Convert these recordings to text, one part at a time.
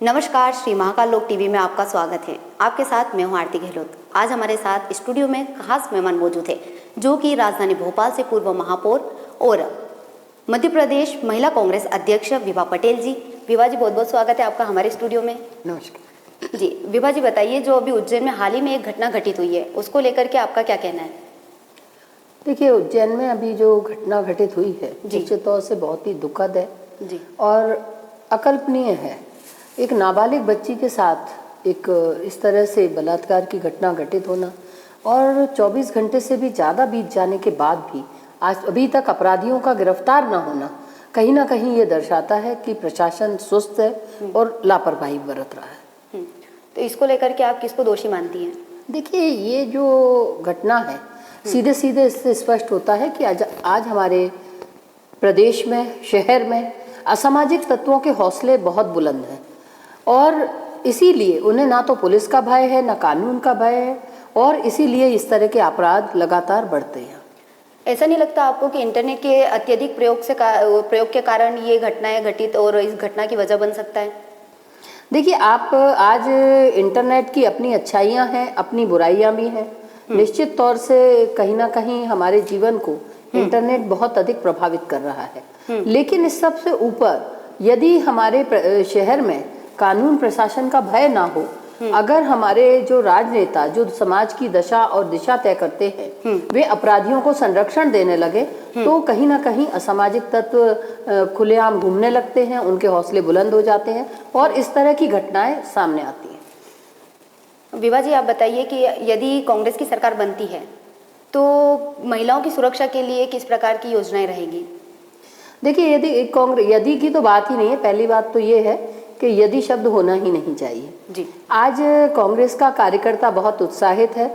नमस्कार, श्री महाकाल लोक टीवी में आपका स्वागत है। आपके साथ मैं हूं आरती गहलोत। आज हमारे साथ स्टूडियो में खास मेहमान मौजूद है जो कि राजधानी भोपाल से पूर्व महापौर और मध्य प्रदेश महिला कांग्रेस अध्यक्ष विभा पटेल जी। विभा जी, बहुत बहुत स्वागत है आपका हमारे स्टूडियो में। नमस्कार जी। विभा जी, बताइए, जो अभी उज्जैन में हाल ही में एक घटना घटित हुई है, उसको लेकर के आपका क्या कहना है? देखिए, उज्जैन में अभी जो घटना घटित हुई है निश्चित तौर से बहुत ही दुखद है जी और अकल्पनीय है। एक नाबालिग बच्ची के साथ एक इस तरह से बलात्कार की घटना घटित होना और 24 घंटे से भी ज़्यादा बीत जाने के बाद भी आज अभी तक अपराधियों का गिरफ्तार न होना कहीं ना कहीं ये दर्शाता है कि प्रशासन सुस्त है और लापरवाही बरत रहा है। तो इसको लेकर के आप किसको दोषी मानती हैं? देखिए, ये जो घटना है सीधे सीधे इससे स्पष्ट होता है कि आज हमारे प्रदेश में, शहर में असामाजिक तत्वों के हौसले बहुत बुलंद हैं और इसीलिए उन्हें ना तो पुलिस का भय है ना कानून का भय है और इसीलिए इस तरह के अपराध लगातार बढ़ते हैं। ऐसा नहीं लगता आपको कि इंटरनेट के अत्यधिक प्रयोग के कारण ये घटनाएं घटित और इस घटना की वजह बन सकता है? देखिए, आप आज इंटरनेट की अपनी अच्छाइयाँ हैं, अपनी बुराइयाँ भी हैं। निश्चित तौर से कहीं ना कहीं हमारे जीवन को इंटरनेट बहुत अधिक प्रभावित कर रहा है, लेकिन इस सब से ऊपर यदि हमारे शहर में कानून प्रशासन का भय ना हो, अगर हमारे जो राजनेता जो समाज की दशा और दिशा तय करते हैं वे अपराधियों को संरक्षण देने लगे तो कहीं ना कहीं असामाजिक तत्व खुलेआम घूमने लगते हैं, उनके हौसले बुलंद हो जाते हैं और इस तरह की घटनाएं सामने आती हैं। विभा जी, आप बताइए कि यदि कांग्रेस की सरकार बनती है तो महिलाओं की सुरक्षा के लिए किस प्रकार की योजनाएं रहेंगी? देखिए, यदि की तो बात ही नहीं है। पहली बात तो ये है कि यदि शब्द होना ही नहीं चाहिए जी। आज कांग्रेस का कार्यकर्ता बहुत उत्साहित है,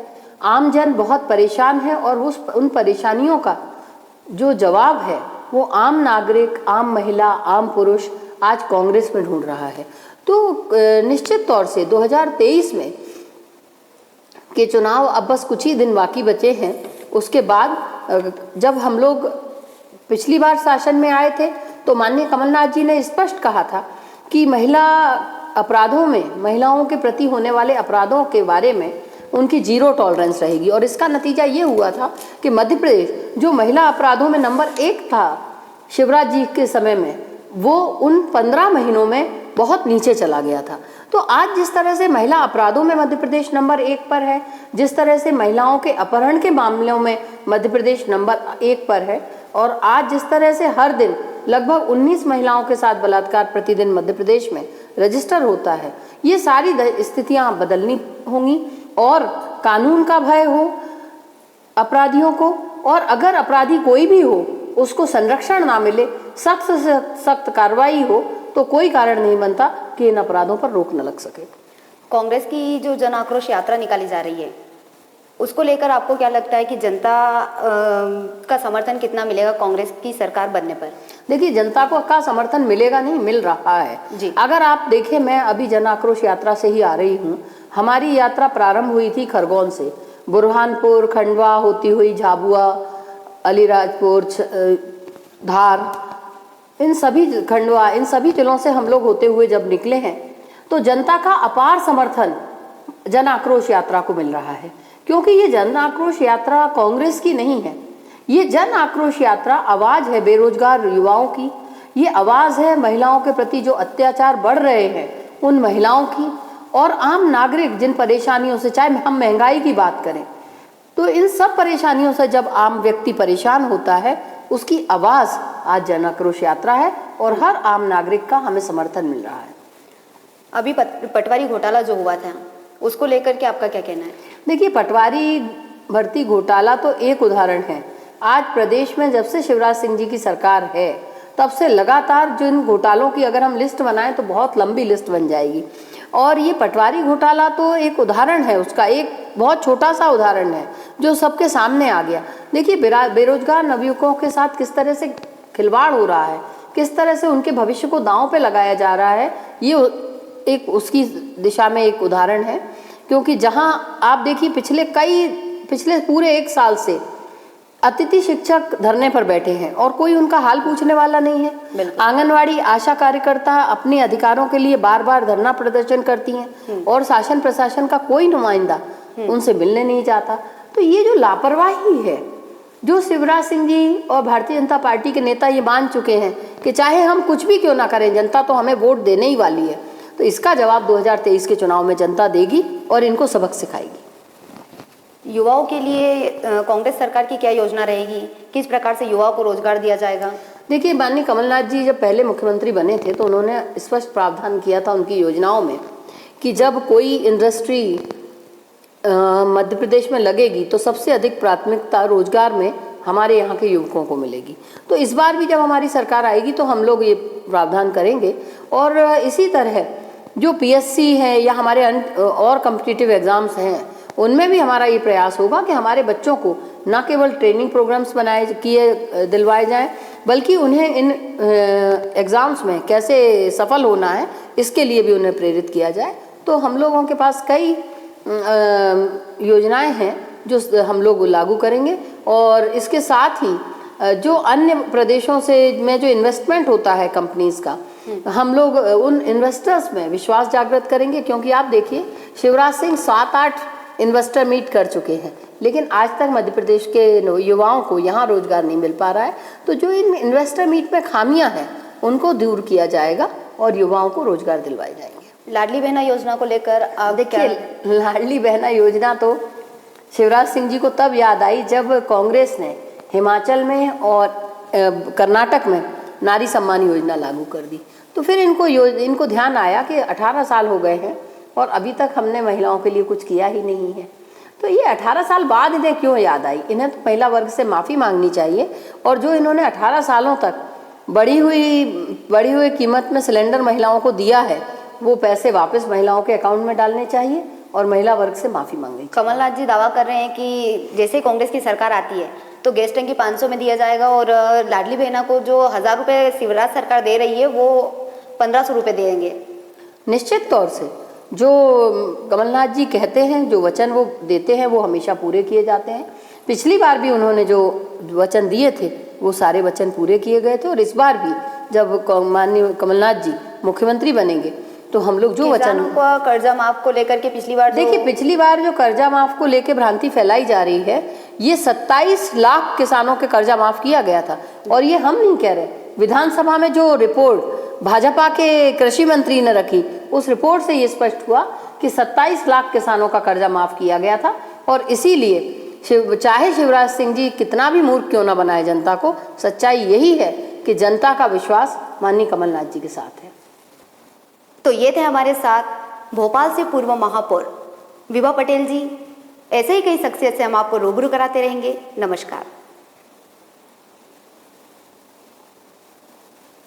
आम जन बहुत परेशान है और उन परेशानियों का जो जवाब है वो आम नागरिक, आम महिला, आम पुरुष आज कांग्रेस में ढूंढ रहा है। तो निश्चित तौर से 2023 में के चुनाव अब बस कुछ ही दिन बाकी बचे हैं। उसके बाद जब हम लोग पिछली बार शासन में आए थे तो माननीय कमलनाथ जी ने स्पष्ट कहा था कि महिला अपराधों में, महिलाओं के प्रति होने वाले अपराधों के बारे में उनकी जीरो टॉलरेंस रहेगी और इसका नतीजा ये हुआ था कि मध्य प्रदेश जो महिला अपराधों में नंबर 1 था शिवराज जी के समय में, वो उन 15 महीनों में बहुत नीचे चला गया था। तो आज जिस तरह से महिला अपराधों में मध्य प्रदेश नंबर 1 पर है, जिस तरह से महिलाओं के अपहरण के मामलों में मध्य प्रदेश नंबर 1 पर है और आज जिस तरह से हर दिन लगभग 19 महिलाओं के साथ बलात्कार प्रतिदिन मध्य प्रदेश में रजिस्टर होता है, ये सारी स्थितियां बदलनी होंगी और कानून का भय हो अपराधियों को और अगर अपराधी कोई भी हो उसको संरक्षण ना मिले, सख्त से सख्त कार्रवाई हो तो कोई कारण नहीं बनता कि इन अपराधों पर रोक न लग सके। कांग्रेस की जो जन आक्रोश यात्रा निकाली जा रही है उसको लेकर आपको क्या लगता है कि जनता का समर्थन कितना मिलेगा कांग्रेस की सरकार बनने पर? देखिए, जनता को का समर्थन मिलेगा नहीं, मिल रहा है जी। अगर आप देखें, मैं अभी जन आक्रोश यात्रा से ही आ रही हूँ। हमारी यात्रा प्रारंभ हुई थी खरगोन से, बुरहानपुर, खंडवा होती हुई झाबुआ, अलीराजपुर, धार, इन सभी जिलों से हम लोग होते हुए जब निकले हैं तो जनता का अपार समर्थन जन आक्रोश यात्रा को मिल रहा है, क्योंकि ये जन आक्रोश यात्रा कांग्रेस की नहीं है। ये जन आक्रोश यात्रा आवाज है बेरोजगार युवाओं की, ये आवाज है महिलाओं के प्रति जो अत्याचार बढ़ रहे हैं उन महिलाओं की और आम नागरिक जिन परेशानियों से, चाहे हम महंगाई की बात करें तो इन सब परेशानियों से जब आम व्यक्ति परेशान होता है उसकी आवाज आज जन आक्रोश यात्रा है और हर आम नागरिक का हमें समर्थन मिल रहा है। अभी पटवारी घोटाला जो हुआ था उसको लेकर के आपका क्या कहना है? देखिए, पटवारी भर्ती घोटाला तो एक उदाहरण है। आज प्रदेश में जब से शिवराज सिंह जी की सरकार है तब से लगातार जिन घोटालों की अगर हम लिस्ट बनाएं तो बहुत लंबी लिस्ट बन जाएगी और ये पटवारी घोटाला तो एक उदाहरण है, उसका एक बहुत छोटा सा उदाहरण है जो सबके सामने आ गया। देखिए, बेरोजगार नवयुवकों के साथ किस तरह से खिलवाड़ हो रहा है, किस तरह से उनके भविष्य को दांव पे लगाया जा रहा है, ये एक उसकी दिशा में एक उदाहरण है। क्योंकि जहां आप देखिए पिछले पूरे 1 साल से अतिथि शिक्षक धरने पर बैठे हैं और कोई उनका हाल पूछने वाला नहीं है। बिल्कुल। आंगनवाड़ी आशा कार्यकर्ता अपने अधिकारों के लिए बार बार धरना प्रदर्शन करती हैं और शासन प्रशासन का कोई नुमाइंदा उनसे मिलने नहीं जाता। तो ये जो लापरवाही है, जो शिवराज सिंह जी और भारतीय जनता पार्टी के नेता ये मान चुके हैं कि चाहे हम कुछ भी क्यों ना करें, जनता तो हमें वोट देने ही वाली है, तो इसका जवाब 2023 के चुनाव में जनता देगी और इनको सबक सिखाएगी। युवाओं के लिए कांग्रेस सरकार की क्या योजना रहेगी, किस प्रकार से युवाओं को रोजगार दिया जाएगा? देखिए, माननीय कमलनाथ जी जब पहले मुख्यमंत्री बने थे तो उन्होंने स्पष्ट प्रावधान किया था उनकी योजनाओं में कि जब कोई इंडस्ट्री मध्य प्रदेश में लगेगी तो सबसे अधिक प्राथमिकता रोजगार में हमारे यहाँ के युवकों को मिलेगी। तो इस बार भी जब हमारी सरकार आएगी तो हम लोग ये प्रावधान करेंगे और इसी तरह जो पीएससी है या हमारे और कॉम्पिटिटिव एग्जाम्स हैं उनमें भी हमारा ये प्रयास होगा कि हमारे बच्चों को न केवल ट्रेनिंग प्रोग्राम्स दिलवाए जाएं, बल्कि उन्हें इन एग्ज़ाम्स में कैसे सफल होना है इसके लिए भी उन्हें प्रेरित किया जाए। तो हम लोगों के पास कई योजनाएं हैं जो हम लोग लागू करेंगे और इसके साथ ही जो अन्य प्रदेशों से में जो इन्वेस्टमेंट होता है कंपनीज का, हम लोग उन इन्वेस्टर्स में विश्वास जागृत करेंगे। क्योंकि आप देखिए, शिवराज सिंह 7-8 इन्वेस्टर मीट कर चुके हैं, लेकिन आज तक मध्य प्रदेश के युवाओं को यहाँ रोजगार नहीं मिल पा रहा है। तो जो इन इन्वेस्टर मीट में खामियां हैं उनको दूर किया जाएगा और युवाओं को रोजगार दिलवाए जाएंगे। लाडली बहना योजना को लेकर आप देखिए, लाडली बहना योजना तो शिवराज सिंह जी को तब याद आई जब कांग्रेस ने हिमाचल में और कर्नाटक में नारी सम्मान योजना लागू कर दी। तो फिर इनको ध्यान आया कि 18 साल हो गए हैं और अभी तक हमने महिलाओं के लिए कुछ किया ही नहीं है। तो ये 18 साल बाद इन्हें क्यों याद आई? इन्हें तो महिला वर्ग से माफ़ी मांगनी चाहिए और जो इन्होंने 18 सालों तक बढ़ी हुई कीमत में सिलेंडर महिलाओं को दिया है वो पैसे वापस महिलाओं के अकाउंट में डालने चाहिए और महिला वर्ग से माफ़ी मांगनी चाहिए। कमलनाथ जी दावा कर रहे हैं कि जैसे कांग्रेस की सरकार आती है तो गैस टंकी 500 में दिया जाएगा और लाडली बहना को जो 1000 रुपये शिवराज सरकार दे रही है वो 1500 रुपये देंगे। निश्चित तौर से जो कमलनाथ जी कहते हैं, जो वचन वो देते हैं वो हमेशा पूरे किए जाते हैं। पिछली बार भी उन्होंने जो वचन दिए थे वो सारे वचन पूरे किए गए थे और इस बार भी जब माननीय कमलनाथ जी मुख्यमंत्री बनेंगे तो हम लोग जो वचन का कर्जा माफ को लेकर के पिछली बार पिछली बार जो कर्जा माफ को लेकर भ्रांति फैलाई जा रही है, ये 27 लाख किसानों के कर्जा माफ किया गया था। और ये हम नहीं कह रहे, विधानसभा में जो रिपोर्ट भाजपा के कृषि मंत्री ने रखी उस रिपोर्ट से ये स्पष्ट हुआ कि 27 लाख किसानों का कर्जा माफ किया गया था। और इसीलिए चाहे शिवराज सिंह जी कितना भी मूर्ख क्यों ना बनाए जनता को, सच्चाई यही है कि जनता का विश्वास माननीय कमलनाथ जी के साथ है। तो ये थे हमारे साथ भोपाल से पूर्व महापौर विभा पटेल जी। ऐसे ही कई शख्सियत से हम आपको रूबरू कराते रहेंगे। नमस्कार।